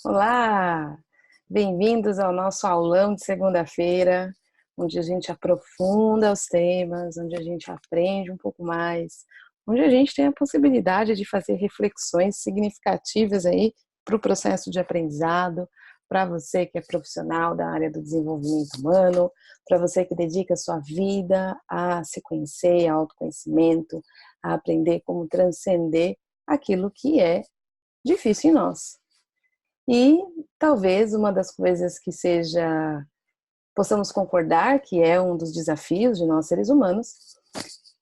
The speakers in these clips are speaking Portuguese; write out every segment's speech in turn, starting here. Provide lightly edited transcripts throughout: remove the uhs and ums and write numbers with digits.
Olá! Bem-vindos ao nosso aulão de segunda-feira, onde a gente aprofunda os temas, onde a gente aprende um pouco mais, onde a gente tem a possibilidade de fazer reflexões significativas aí para o processo de aprendizado, para você que é profissional da área do desenvolvimento humano, para você que dedica a sua vida a se conhecer, a autoconhecimento, a aprender como transcender aquilo que é difícil em nós. E talvez uma das coisas que possamos concordar que é um dos desafios de nós seres humanos,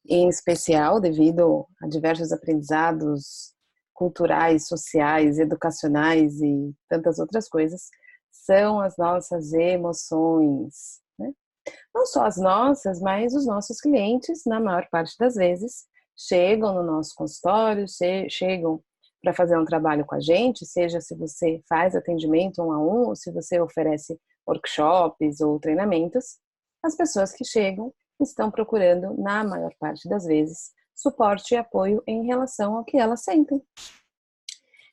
em especial devido a diversos aprendizados culturais, sociais, educacionais e tantas outras coisas, são as nossas emoções, né? Não só as nossas, mas os nossos clientes, na maior parte das vezes, chegam no nosso consultório, chegam para fazer um trabalho com a gente, seja se você faz atendimento 1 a 1 ou se você oferece workshops ou treinamentos, as pessoas que chegam estão procurando, na maior parte das vezes, suporte e apoio em relação ao que elas sentem,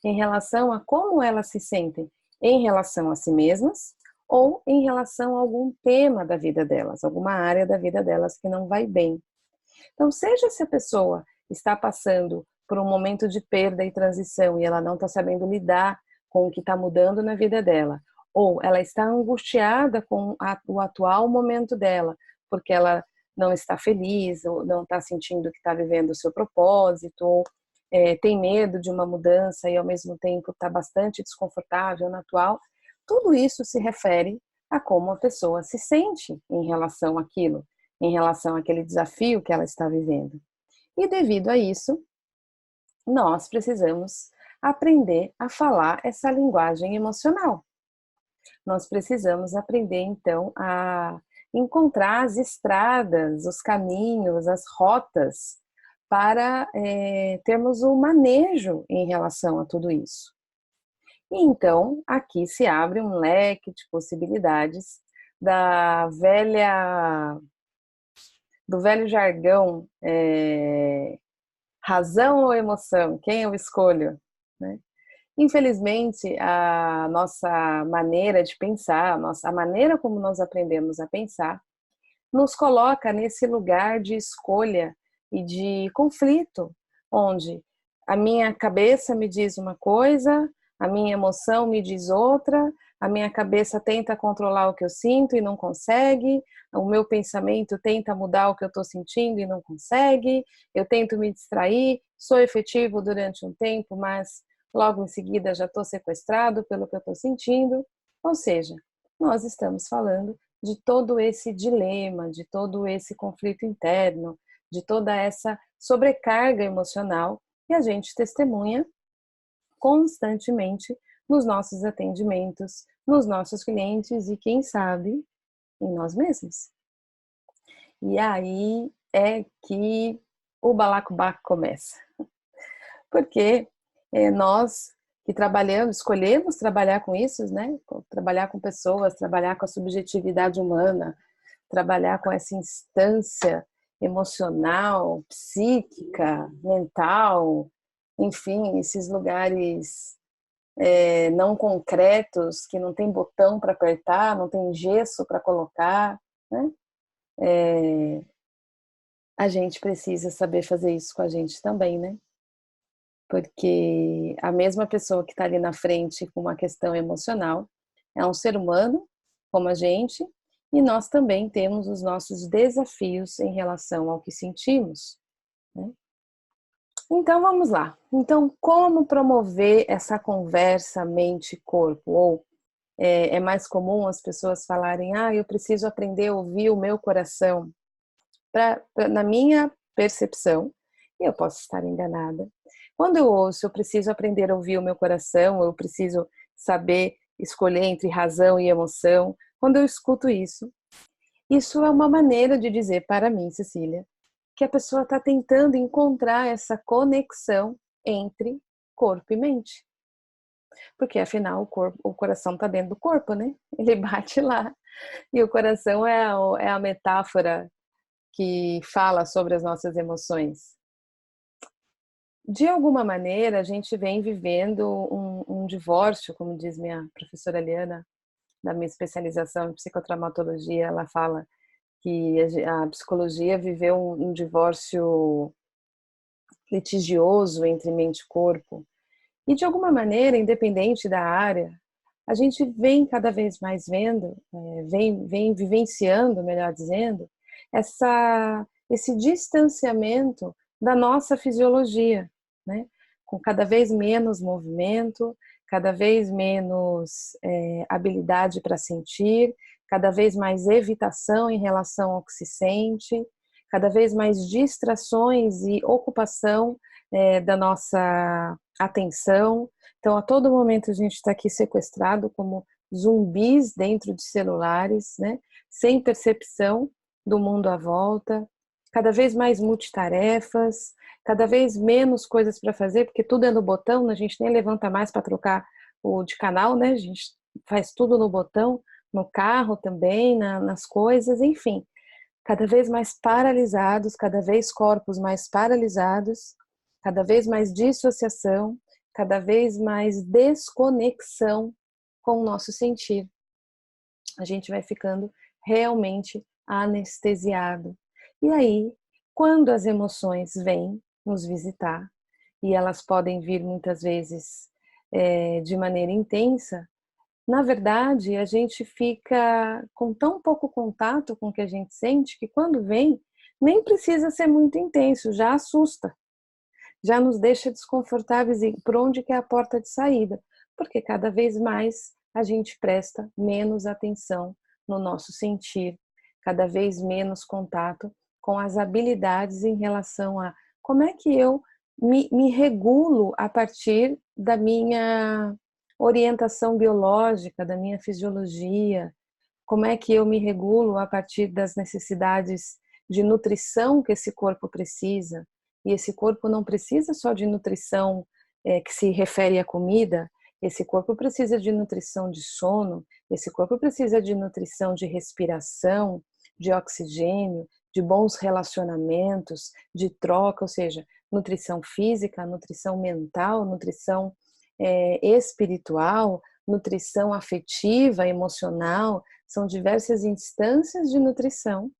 em relação a como elas se sentem, em relação a si mesmas ou em relação a algum tema da vida delas, alguma área da vida delas que não vai bem. Então, seja se a pessoa está passando por um momento de perda e transição e ela não está sabendo lidar com o que está mudando na vida dela, ou ela está angustiada com o atual momento dela, porque ela não está feliz, ou não está sentindo que está vivendo o seu propósito, ou tem medo de uma mudança e ao mesmo tempo está bastante desconfortável no atual, tudo isso se refere a como a pessoa se sente em relação àquilo, em relação àquele desafio que ela está vivendo. E devido a isso, nós precisamos aprender a falar essa linguagem emocional. Nós precisamos aprender, então, a encontrar as estradas, os caminhos, as rotas para termos o manejo em relação a tudo isso. E então, aqui se abre um leque de possibilidades do velho jargão, razão ou emoção, quem eu escolho, né? Infelizmente, a nossa maneira de pensar, a maneira como nós aprendemos a pensar, nos coloca nesse lugar de escolha e de conflito, onde a minha cabeça me diz uma coisa, a minha emoção me diz outra, a minha cabeça tenta controlar o que eu sinto e não consegue, o meu pensamento tenta mudar o que eu estou sentindo e não consegue, eu tento me distrair, sou efetivo durante um tempo, mas logo em seguida já estou sequestrado pelo que eu estou sentindo. Ou seja, nós estamos falando de todo esse dilema, de todo esse conflito interno, de toda essa sobrecarga emocional que a gente testemunha constantemente nos nossos atendimentos, nos nossos clientes e, quem sabe, em nós mesmos. E aí é que o balacobaco começa. Porque nós que trabalhamos, escolhemos trabalhar com isso, né? Trabalhar com pessoas, trabalhar com a subjetividade humana, trabalhar com essa instância emocional, psíquica, mental, enfim, esses lugares não concretos, que não tem botão para apertar, não tem gesso para colocar, né? A gente precisa saber fazer isso com a gente também, né? Porque a mesma pessoa que está ali na frente com uma questão emocional é um ser humano, como a gente, e nós também temos os nossos desafios em relação ao que sentimos, né? Então vamos lá. Então, como promover essa conversa mente-corpo? Ou é mais comum as pessoas falarem: ah, eu preciso aprender a ouvir o meu coração. Na minha percepção, e eu posso estar enganada, quando eu ouço, eu preciso aprender a ouvir o meu coração, eu preciso saber escolher entre razão e emoção. Quando eu escuto isso é uma maneira de dizer para mim, Cecília, que a pessoa está tentando encontrar essa conexão entre corpo e mente. Porque afinal o coração está dentro do corpo, né? Ele bate lá. E o coração é a metáfora que fala sobre as nossas emoções. de alguma maneira, a gente vem vivendo um divórcio, como diz minha professora Liana, da minha especialização em psicotraumatologia. Ela fala que a psicologia viveu um divórcio litigioso entre mente e corpo. E de alguma maneira, independente da área, a gente vem cada vez mais vendo, vem vivenciando, melhor dizendo, esse distanciamento da nossa fisiologia, né? Com cada vez menos movimento, cada vez menos habilidade para sentir, cada vez mais evitação em relação ao que se sente, cada vez mais distrações e ocupação da nossa atenção. Então, a todo momento a gente está aqui sequestrado como zumbis dentro de celulares, né? Sem percepção do mundo à volta, cada vez mais multitarefas, cada vez menos coisas para fazer, porque tudo é no botão, a gente nem levanta mais para trocar o de canal, né? A gente faz tudo no botão, no carro também, nas coisas, enfim. Cada vez mais paralisados, cada vez corpos mais paralisados, cada vez mais dissociação, cada vez mais desconexão com o nosso sentir. A gente vai ficando realmente anestesiado. E aí, quando as emoções vêm nos visitar, e elas podem vir muitas vezes de maneira intensa, na verdade, a gente fica com tão pouco contato com o que a gente sente que quando vem, nem precisa ser muito intenso, já assusta, já nos deixa desconfortáveis e por onde que é a porta de saída, porque cada vez mais a gente presta menos atenção no nosso sentir, cada vez menos contato com as habilidades em relação a como é que eu me regulo a partir da minha orientação biológica, da minha fisiologia, como é que eu me regulo a partir das necessidades de nutrição que esse corpo precisa. E esse corpo não precisa só de nutrição que se refere à comida, esse corpo precisa de nutrição de sono, esse corpo precisa de nutrição de respiração, de oxigênio, de bons relacionamentos, de troca, ou seja, nutrição física, nutrição mental, nutrição espiritual, nutrição afetiva, emocional, são diversas instâncias de nutrição.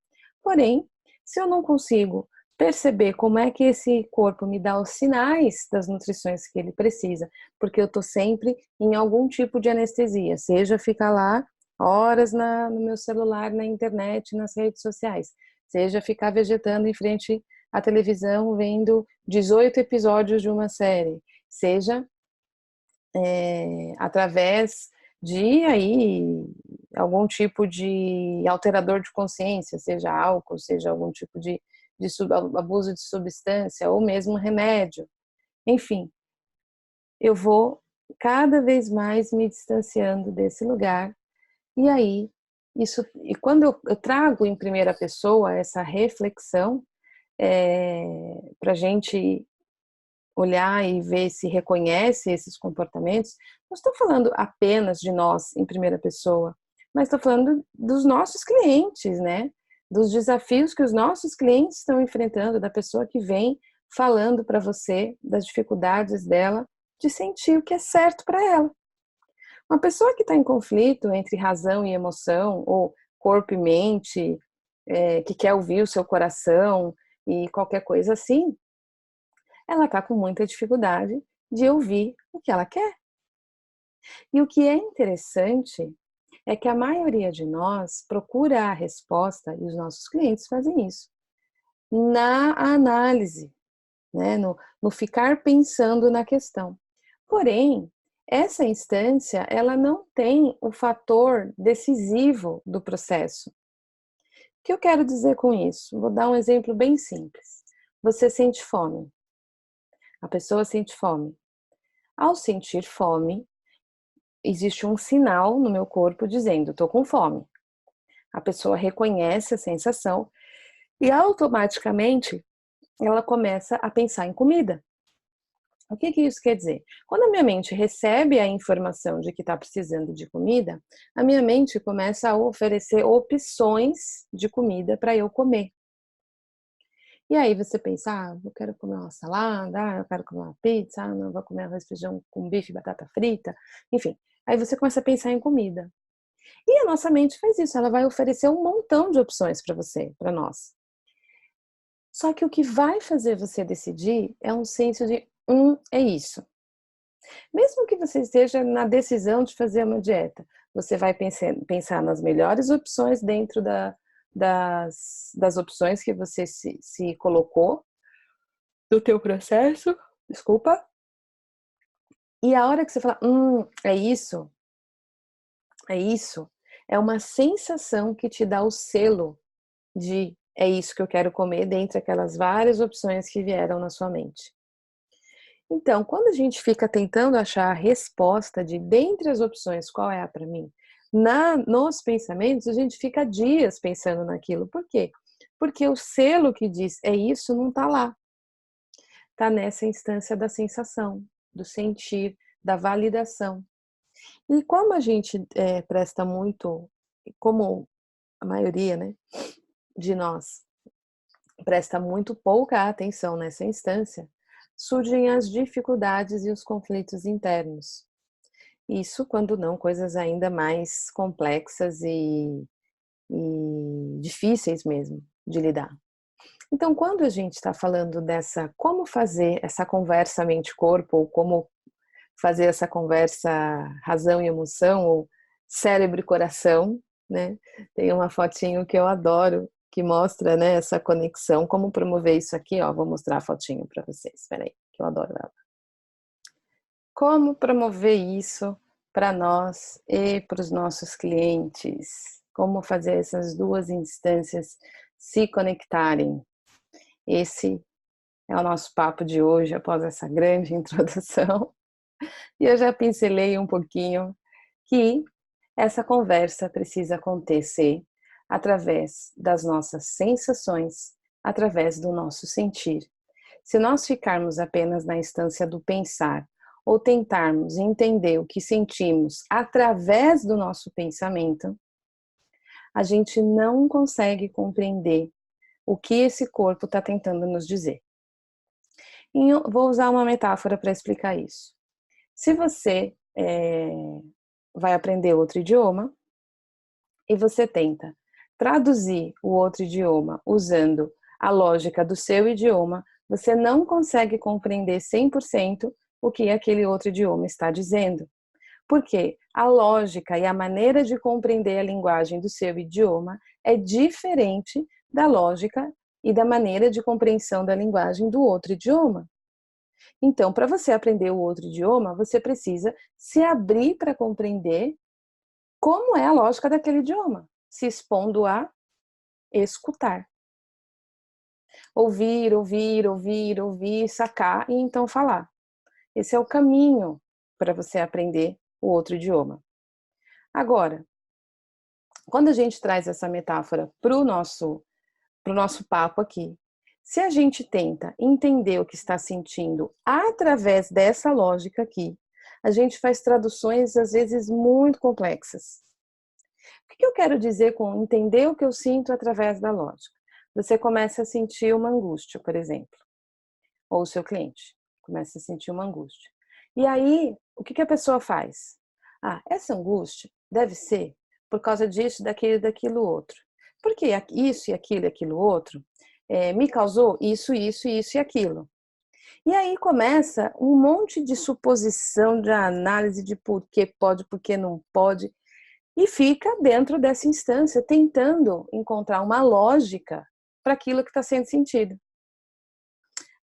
Porém, se eu não consigo perceber como é que esse corpo me dá os sinais das nutrições que ele precisa, porque eu estou sempre em algum tipo de anestesia, seja ficar lá horas no meu celular, na internet, nas redes sociais, seja ficar vegetando em frente à televisão vendo 18 episódios de uma série, seja através de aí algum tipo de alterador de consciência, seja álcool, seja algum tipo de abuso de substância ou mesmo remédio. Enfim, eu vou cada vez mais me distanciando desse lugar. E aí, e quando eu trago em primeira pessoa essa reflexão, para a gente olhar e ver se reconhece esses comportamentos, não estou falando apenas de nós em primeira pessoa, mas estou falando dos nossos clientes, né? Dos desafios que os nossos clientes estão enfrentando, da pessoa que vem falando para você das dificuldades dela de sentir o que é certo para ela. Uma pessoa que está em conflito entre razão e emoção, ou corpo e mente, que quer ouvir o seu coração e qualquer coisa assim, ela está com muita dificuldade de ouvir o que ela quer. E o que é interessante é que a maioria de nós procura a resposta, e os nossos clientes fazem isso, na análise, né? no ficar pensando na questão. Porém, essa instância, ela não tem o fator decisivo do processo. O que eu quero dizer com isso? Vou dar um exemplo bem simples. Você sente fome. A pessoa sente fome. Ao sentir fome, existe um sinal no meu corpo dizendo: estou com fome. A pessoa reconhece a sensação e automaticamente ela começa a pensar em comida. O que isso quer dizer? Quando a minha mente recebe a informação de que está precisando de comida, a minha mente começa a oferecer opções de comida para eu comer. E aí você pensa, eu quero comer uma salada, eu quero comer uma pizza, não, vou comer arroz e feijão com bife e batata frita, enfim. Aí você começa a pensar em comida. E a nossa mente faz isso, ela vai oferecer um montão de opções para você, para nós. Só que o que vai fazer você decidir é um senso de, é isso. Mesmo que você esteja na decisão de fazer uma dieta, você vai pensar nas melhores opções dentro das opções que você se colocou do teu processo, desculpa. E a hora que você fala, é isso, é uma sensação que te dá o selo de é isso que eu quero comer dentre aquelas várias opções que vieram na sua mente. Então, quando a gente fica tentando achar a resposta de dentre as opções, qual é a para mim? Nos pensamentos, a gente fica dias pensando naquilo. Por quê? Porque o selo que diz é isso não está lá. Está nessa instância da sensação, do sentir, da validação. E como a gente presta muito, como a maioria, né, de nós presta muito pouca atenção nessa instância, surgem as dificuldades e os conflitos internos. Isso quando não coisas ainda mais complexas e difíceis mesmo de lidar. Então, quando a gente está falando dessa como fazer essa conversa mente-corpo, ou como fazer essa conversa razão e emoção, ou cérebro e coração, né? Tem uma fotinho que eu adoro, que mostra, né, essa conexão, como promover isso aqui, ó, vou mostrar a fotinho para vocês, espera aí, que eu adoro ela. Como promover isso para nós e para os nossos clientes? Como fazer essas duas instâncias se conectarem? Esse é o nosso papo de hoje, após essa grande introdução. E eu já pincelei um pouquinho que essa conversa precisa acontecer através das nossas sensações, através do nosso sentir. Se nós ficarmos apenas na instância do pensar, ou tentarmos entender o que sentimos através do nosso pensamento, a gente não consegue compreender o que esse corpo está tentando nos dizer. E vou usar uma metáfora para explicar isso. Se você vai aprender outro idioma e você tenta traduzir o outro idioma usando a lógica do seu idioma, você não consegue compreender 100% o que aquele outro idioma está dizendo. Porque a lógica e a maneira de compreender a linguagem do seu idioma é diferente da lógica e da maneira de compreensão da linguagem do outro idioma. Então, para você aprender o outro idioma, você precisa se abrir para compreender como é a lógica daquele idioma, se expondo a escutar. Ouvir, ouvir, ouvir, ouvir, sacar e então falar. Esse é o caminho para você aprender o outro idioma. Agora, quando a gente traz essa metáfora para o nosso papo aqui, se a gente tenta entender o que está sentindo através dessa lógica aqui, a gente faz traduções às vezes muito complexas. O que eu quero dizer com entender o que eu sinto através da lógica? Você começa a sentir uma angústia, por exemplo, ou o seu cliente começa a sentir uma angústia. E aí, o que a pessoa faz? Essa angústia deve ser por causa disso, daquilo, daquilo outro. Porque isso e aquilo outro me causou isso, isso, isso e aquilo. E aí começa um monte de suposição, de análise de por que pode, por que não pode, e fica dentro dessa instância tentando encontrar uma lógica para aquilo que está sendo sentido.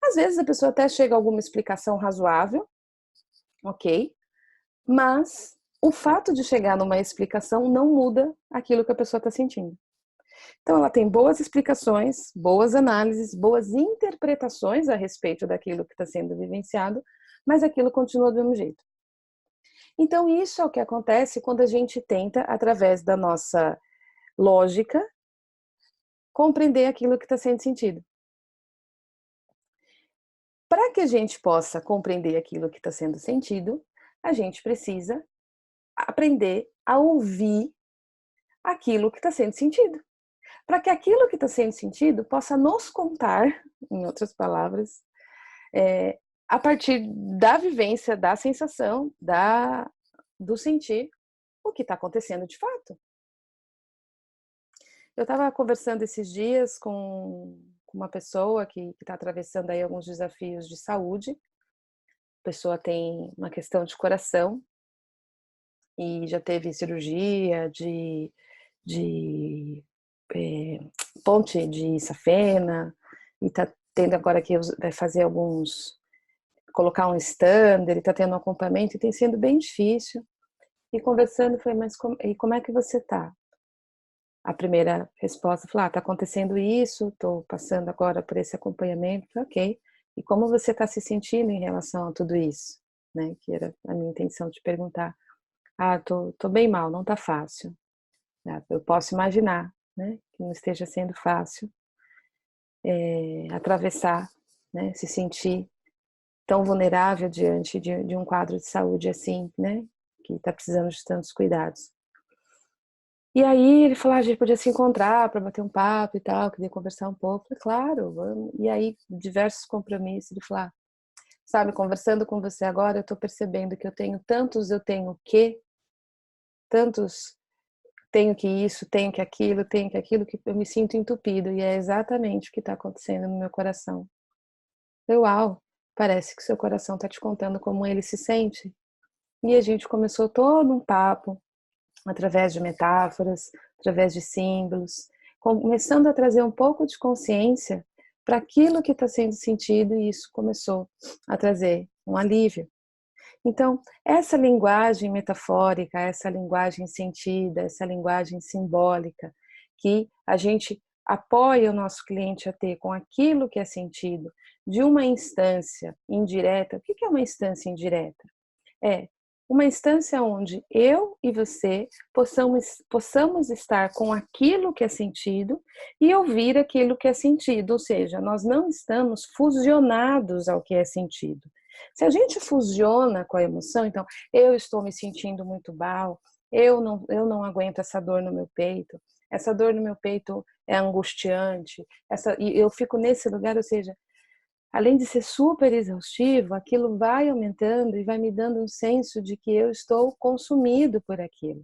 Às vezes a pessoa até chega a alguma explicação razoável, ok, mas o fato de chegar numa explicação não muda aquilo que a pessoa está sentindo. Então ela tem boas explicações, boas análises, boas interpretações a respeito daquilo que está sendo vivenciado, mas aquilo continua do mesmo jeito. Então isso é o que acontece quando a gente tenta, através da nossa lógica, compreender aquilo que está sendo sentido. Para que a gente possa compreender aquilo que está sendo sentido, a gente precisa aprender a ouvir aquilo que está sendo sentido. para que aquilo que está sendo sentido possa nos contar, em outras palavras, a partir da vivência, da sensação, do sentir, o que está acontecendo de fato. Eu estava conversando esses dias com uma pessoa que está atravessando aí alguns desafios de saúde. A pessoa tem uma questão de coração e já teve cirurgia de ponte de safena e está tendo agora que vai fazer colocar um stand, ele está tendo um acompanhamento e tem sido bem difícil. E conversando, falei, mas como é que você está? A primeira resposta, falei, está acontecendo isso, estou passando agora por esse acompanhamento, ok. E como você está se sentindo em relação a tudo isso? Né? Que era a minha intenção de perguntar. Tô bem mal, não está fácil. Eu posso imaginar, né, que não esteja sendo fácil atravessar, né, se sentir tão vulnerável diante de um quadro de saúde assim, né, que está precisando de tantos cuidados. E aí ele falou, a gente podia se encontrar para bater um papo e tal, queria conversar um pouco. Eu falei, claro, vamos. E aí diversos compromissos. Ele falou, sabe, conversando com você agora, eu estou percebendo que eu tenho tantos tenho que isso, tenho que aquilo, que eu me sinto entupido. E é exatamente o que está acontecendo no meu coração. Uau, parece que seu coração está te contando como ele se sente. E a gente começou todo um papo, através de metáforas, através de símbolos, começando a trazer um pouco de consciência para aquilo que está sendo sentido, e isso começou a trazer um alívio. Então, essa linguagem metafórica, essa linguagem sentida, essa linguagem simbólica, que a gente apoia o nosso cliente a ter com aquilo que é sentido, de uma instância indireta. O que é uma instância indireta? É uma instância onde eu e você possamos estar com aquilo que é sentido e ouvir aquilo que é sentido, ou seja, nós não estamos fusionados ao que é sentido. Se a gente fusiona com a emoção, então, eu estou me sentindo muito mal, eu não aguento essa dor no meu peito, essa dor no meu peito é angustiante, e eu fico nesse lugar, ou seja, além de ser super exaustivo, aquilo vai aumentando e vai me dando um senso de que eu estou consumido por aquilo.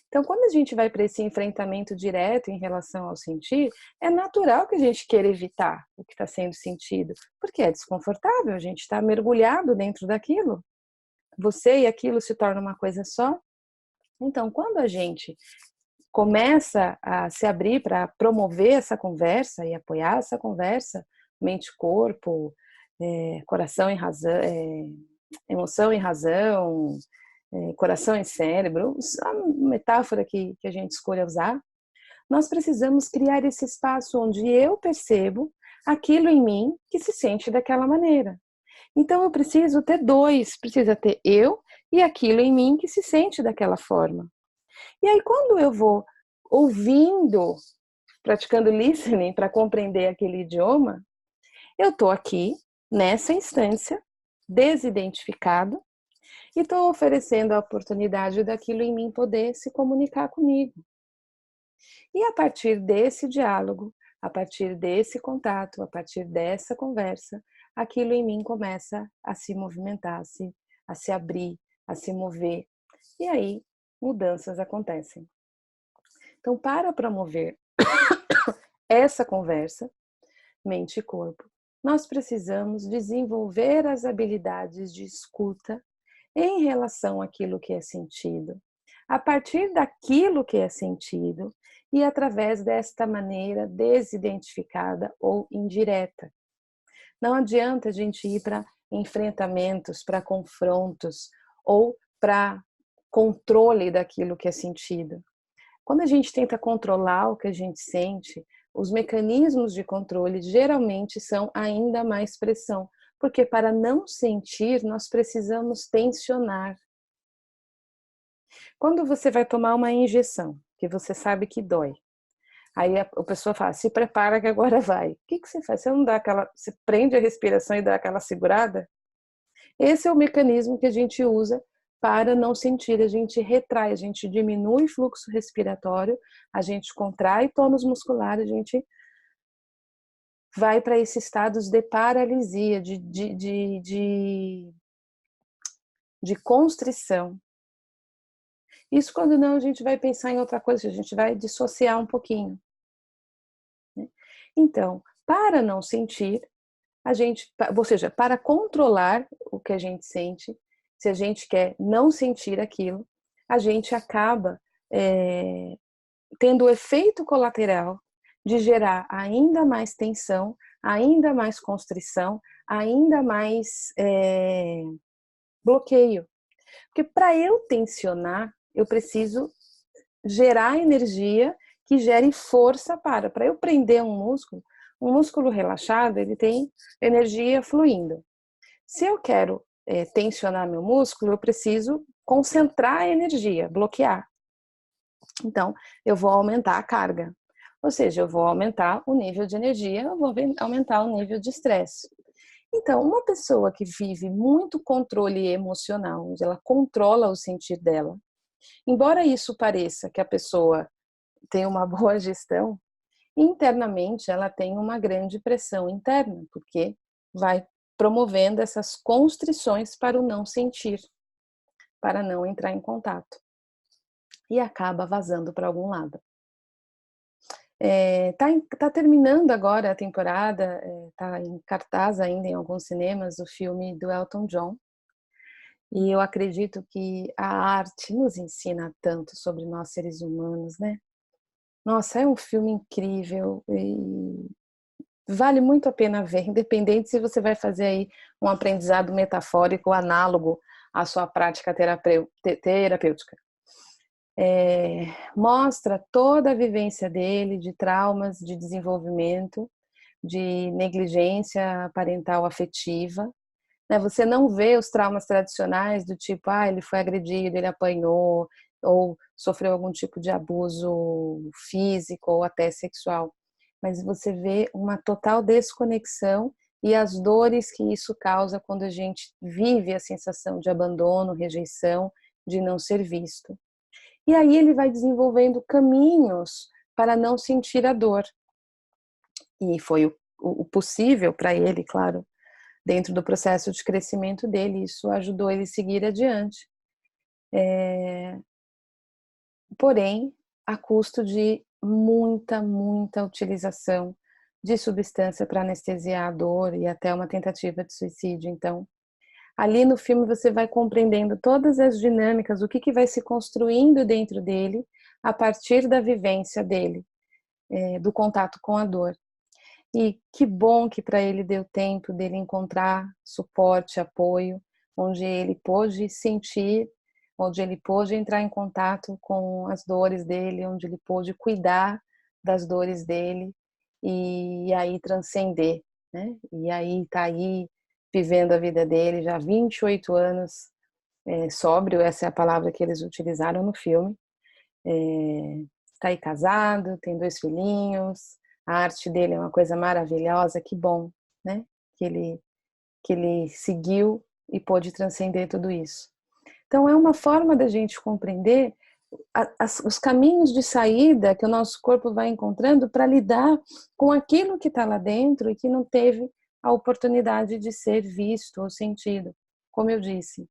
Então, quando a gente vai para esse enfrentamento direto em relação ao sentir, é natural que a gente queira evitar o que está sendo sentido, porque é desconfortável, a gente está mergulhado dentro daquilo. Você e aquilo se torna uma coisa só. Então, quando a gente começa a se abrir para promover essa conversa e apoiar essa conversa, mente, corpo, coração e razão, emoção e razão, coração e cérebro, a metáfora que a gente escolha usar, nós precisamos criar esse espaço onde eu percebo aquilo em mim que se sente daquela maneira. Então eu preciso ter precisa ter eu e aquilo em mim que se sente daquela forma. E aí quando eu vou ouvindo, praticando listening para compreender aquele idioma, eu estou aqui nessa instância, desidentificado, e estou oferecendo a oportunidade daquilo em mim poder se comunicar comigo. E a partir desse diálogo, a partir desse contato, a partir dessa conversa, aquilo em mim começa a se movimentar, a se abrir, a se mover. E aí, mudanças acontecem. Então, para promover essa conversa, mente e corpo, nós precisamos desenvolver as habilidades de escuta em relação àquilo que é sentido, a partir daquilo que é sentido e através desta maneira desidentificada ou indireta. Não adianta a gente ir para enfrentamentos, para confrontos ou para controle daquilo que é sentido. Quando a gente tenta controlar o que a gente sente, os mecanismos de controle geralmente são ainda mais pressão, porque para não sentir, nós precisamos tensionar. Quando você vai tomar uma injeção, que você sabe que dói, aí a pessoa fala, se prepara que agora vai. O que você faz? Você não dá você prende a respiração e dá aquela segurada? Esse é o mecanismo que a gente usa para não sentir, a gente retrai, a gente diminui o fluxo respiratório, a gente contrai tônus muscular, a gente vai para esses estados de paralisia, de constrição. Isso quando não, a gente vai pensar em outra coisa, a gente vai dissociar um pouquinho. Né? Então, para não sentir, a gente, ou seja, para controlar o que a gente sente, se a gente quer não sentir aquilo, a gente acaba tendo o efeito colateral de gerar ainda mais tensão, ainda mais constrição, ainda mais bloqueio. Porque para eu tensionar, eu preciso gerar energia que gere força para eu prender um músculo relaxado, ele tem energia fluindo. Se eu quero tensionar meu músculo, eu preciso concentrar a energia, bloquear. Então, eu vou aumentar a carga. Ou seja, eu vou aumentar o nível de energia, eu vou aumentar o nível de estresse. Então, uma pessoa que vive muito controle emocional, onde ela controla o sentir dela, embora isso pareça que a pessoa tem uma boa gestão, internamente ela tem uma grande pressão interna, porque vai promovendo essas constrições para o não sentir, para não entrar em contato. E acaba vazando para algum lado. Tá terminando agora a temporada, tá em cartaz ainda em alguns cinemas o filme do Elton John. E eu acredito que a arte nos ensina tanto sobre nós seres humanos, né? Nossa, é um filme incrível e vale muito a pena ver, independente se você vai fazer aí um aprendizado metafórico análogo à sua prática terapêutica. Mostra toda a vivência dele, de traumas de desenvolvimento, de negligência parental afetiva. Né? Você não vê os traumas tradicionais do tipo, ele foi agredido, ele apanhou, ou sofreu algum tipo de abuso físico ou até sexual. Mas você vê uma total desconexão e as dores que isso causa quando a gente vive a sensação de abandono, rejeição, de não ser visto. E aí ele vai desenvolvendo caminhos para não sentir a dor. E foi o possível para ele, claro, dentro do processo de crescimento dele, isso ajudou ele a seguir adiante. Porém, a custo de muita utilização de substância para anestesiar a dor e até uma tentativa de suicídio. Então, ali no filme você vai compreendendo todas as dinâmicas, o que vai se construindo dentro dele a partir da vivência dele, do contato com a dor. E que bom que para ele deu tempo dele encontrar suporte, apoio, onde ele pôde sentir, onde ele pôde entrar em contato com as dores dele, onde ele pôde cuidar das dores dele e aí transcender, né? E aí tá aí vivendo a vida dele já há 28 anos, sóbrio, essa é a palavra que eles utilizaram no filme. Tá aí casado, tem 2 filhinhos, a arte dele é uma coisa maravilhosa, que bom, né? Que ele seguiu e pôde transcender tudo isso. Então é uma forma da gente compreender os caminhos de saída que o nosso corpo vai encontrando para lidar com aquilo que está lá dentro e que não teve a oportunidade de ser visto ou sentido. Como eu disse,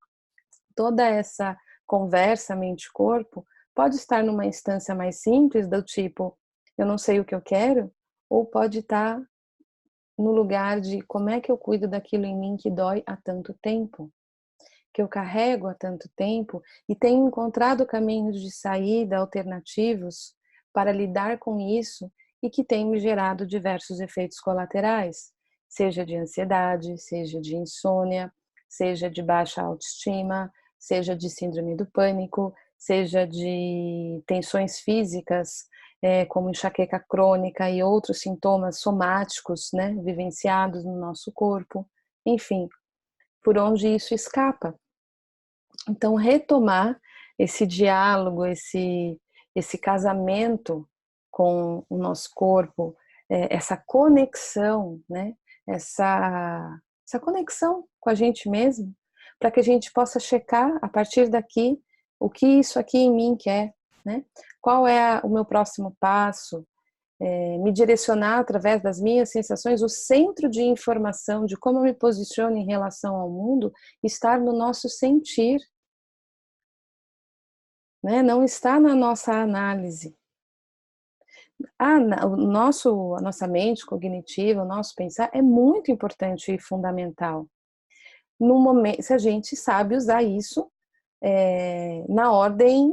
toda essa conversa mente-corpo pode estar numa instância mais simples, do tipo, eu não sei o que eu quero, ou pode estar no lugar de como é que eu cuido daquilo em mim que dói há tanto tempo, que eu carrego há tanto tempo e tenho encontrado caminhos de saída alternativos para lidar com isso e que tem me gerado diversos efeitos colaterais, seja de ansiedade, seja de insônia, seja de baixa autoestima, seja de síndrome do pânico, seja de tensões físicas, como enxaqueca crônica e outros sintomas somáticos, né, vivenciados no nosso corpo, enfim, por onde isso escapa. Então, retomar esse diálogo, esse casamento com o nosso corpo, essa conexão, né? Essa conexão com a gente mesmo, para que a gente possa checar a partir daqui o que isso aqui em mim quer, né? Qual é o meu próximo passo? Me direcionar através das minhas sensações, o centro de informação de como eu me posiciono em relação ao mundo, estar no nosso sentir, né? Não está na nossa análise. A nossa mente cognitiva, o nosso pensar é muito importante e fundamental. No momento, se a gente sabe usar isso na ordem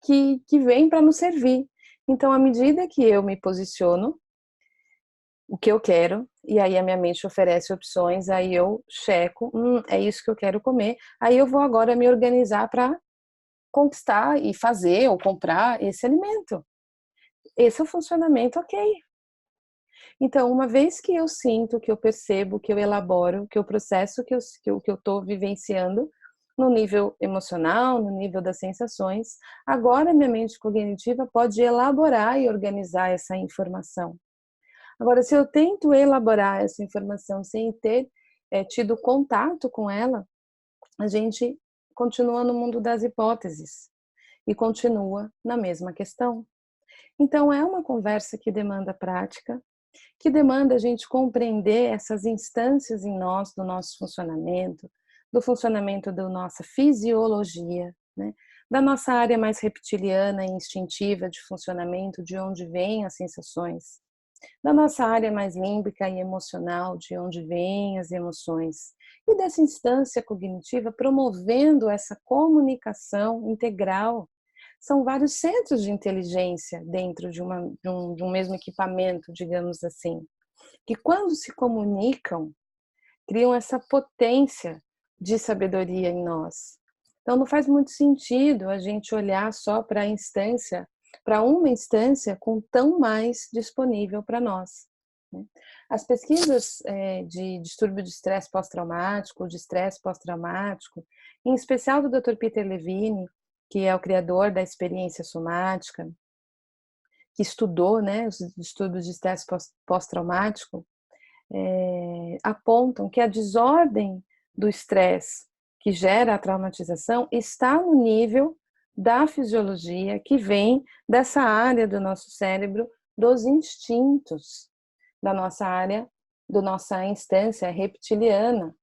que vem para nos servir. Então, à medida que eu me posiciono, o que eu quero, e aí a minha mente oferece opções, aí eu checo, é isso que eu quero comer, aí eu vou agora me organizar para conquistar e fazer ou comprar esse alimento. Esse é o funcionamento, ok. Então, uma vez que eu sinto, que eu percebo, que eu elaboro, que eu processo, que eu estou vivenciando, no nível emocional, no nível das sensações, agora minha mente cognitiva pode elaborar e organizar essa informação. Agora, se eu tento elaborar essa informação sem ter tido contato com ela, a gente continua no mundo das hipóteses e continua na mesma questão. Então, é uma conversa que demanda prática, que demanda a gente compreender essas instâncias em nós, do nosso funcionamento, do funcionamento da nossa fisiologia, né? Da nossa área mais reptiliana e instintiva de funcionamento, de onde vêm as sensações, da nossa área mais límbica e emocional, de onde vêm as emoções, e dessa instância cognitiva promovendo essa comunicação integral. São vários centros de inteligência dentro de um mesmo equipamento, digamos assim, que quando se comunicam, criam essa potência de sabedoria em nós. Então não faz muito sentido a gente olhar só para a instância, para uma instância com tão mais disponível para nós. As pesquisas de distúrbio de estresse pós-traumático, de estresse pós-traumático, em especial do Dr. Peter Levine, que é o criador da experiência somática, que estudou, né, os distúrbios de estresse pós-traumático, apontam que a desordem do estresse que gera a traumatização está no nível da fisiologia que vem dessa área do nosso cérebro, dos instintos, da nossa área, da nossa instância reptiliana.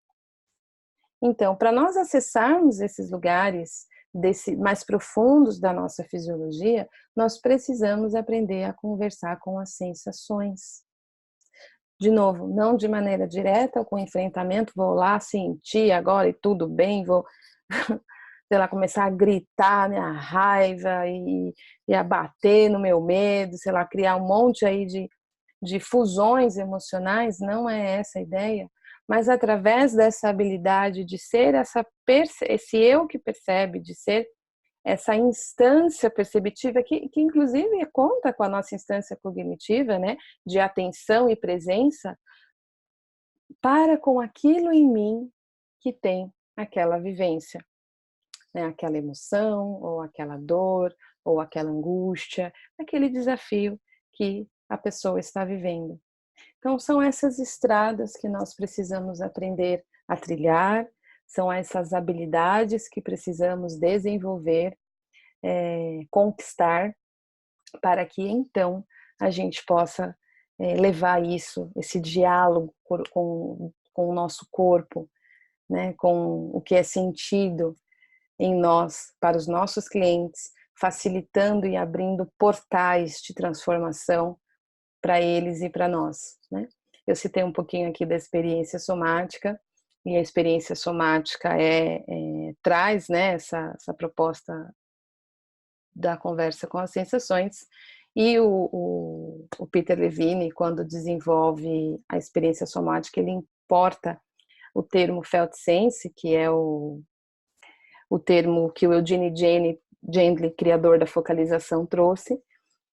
Então, para nós acessarmos esses lugares mais profundos da nossa fisiologia, nós precisamos aprender a conversar com as sensações. De novo, não de maneira direta, com enfrentamento, vou lá sentir agora e tudo bem, vou sei lá, começar a gritar minha raiva e a bater no meu medo, sei lá, criar um monte aí de fusões emocionais, não é essa a ideia, mas através dessa habilidade de ser esse eu que percebe, de ser essa instância perceptiva que inclusive conta com a nossa instância cognitiva, né, de atenção e presença, para com aquilo em mim que tem aquela vivência, né, aquela emoção, ou aquela dor, ou aquela angústia, aquele desafio que a pessoa está vivendo. Então, são essas estradas que nós precisamos aprender a trilhar, são essas habilidades que precisamos desenvolver, conquistar, para que então a gente possa levar isso, esse diálogo com o nosso corpo, né, com o que é sentido em nós, para os nossos clientes, facilitando e abrindo portais de transformação para eles e para nós, né? Eu citei um pouquinho aqui da experiência somática, e a experiência somática traz, né, essa proposta da conversa com as sensações, e o Peter Levine, quando desenvolve a experiência somática, ele importa o termo felt sense, que é o termo que o Eugene Gently, criador da focalização, trouxe,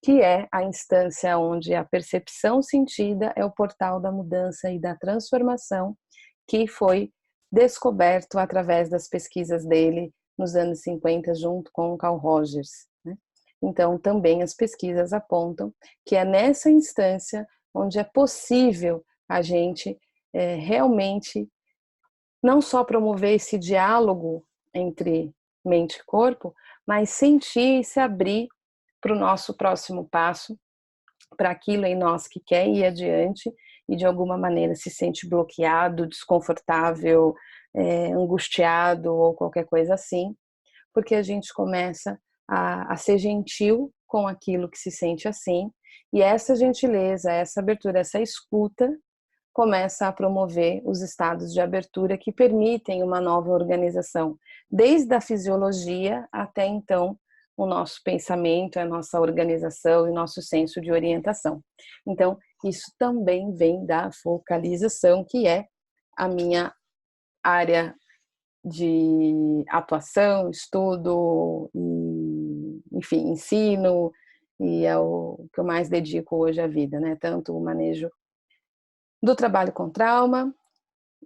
que é a instância onde a percepção sentida é o portal da mudança e da transformação, que foi descoberto através das pesquisas dele nos anos 50, junto com o Carl Rogers, né? Então, também as pesquisas apontam que é nessa instância onde é possível a gente realmente não só promover esse diálogo entre mente e corpo, mas sentir e se abrir para o nosso próximo passo, para aquilo em nós que quer ir adiante e de alguma maneira se sente bloqueado, desconfortável, angustiado ou qualquer coisa assim, porque a gente começa a ser gentil com aquilo que se sente assim, e essa gentileza, essa abertura, essa escuta começa a promover os estados de abertura que permitem uma nova organização, desde a fisiologia até então o nosso pensamento, a nossa organização e o nosso senso de orientação. Então, isso também vem da focalização, que é a minha área de atuação, estudo, e, enfim, ensino, e é o que eu mais dedico hoje à vida, né? Tanto o manejo do trabalho com trauma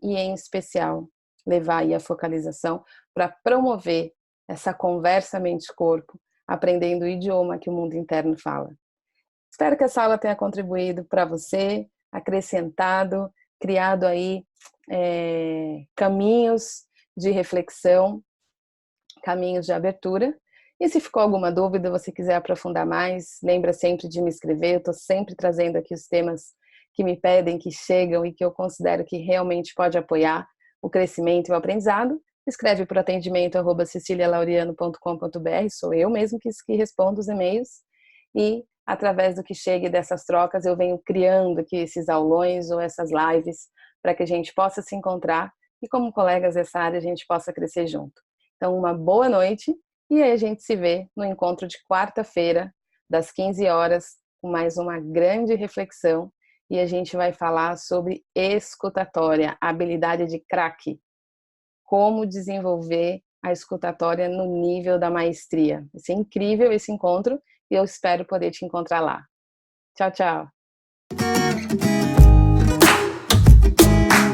e, em especial, levar aí a focalização para promover essa conversa mente-corpo, aprendendo o idioma que o mundo interno fala. Espero que essa aula tenha contribuído para você, acrescentado, criado aí caminhos de reflexão, caminhos de abertura. E se ficou alguma dúvida, você quiser aprofundar mais, lembra sempre de me escrever, eu estou sempre trazendo aqui os temas que me pedem, que chegam e que eu considero que realmente pode apoiar o crescimento e o aprendizado. Escreve para o atendimento@cecilialaureano.com.br, sou eu mesmo que respondo os e-mails, e através do que chegue dessas trocas eu venho criando aqui esses aulões ou essas lives para que a gente possa se encontrar e, como colegas dessa área, a gente possa crescer junto. Então, uma boa noite, e aí a gente se vê no encontro de quarta-feira, das 15 horas, com mais uma grande reflexão, e a gente vai falar sobre escutatória, a habilidade de craque, como desenvolver a escutatória no nível da maestria. Vai ser incrível esse encontro, e eu espero poder te encontrar lá. Tchau, tchau!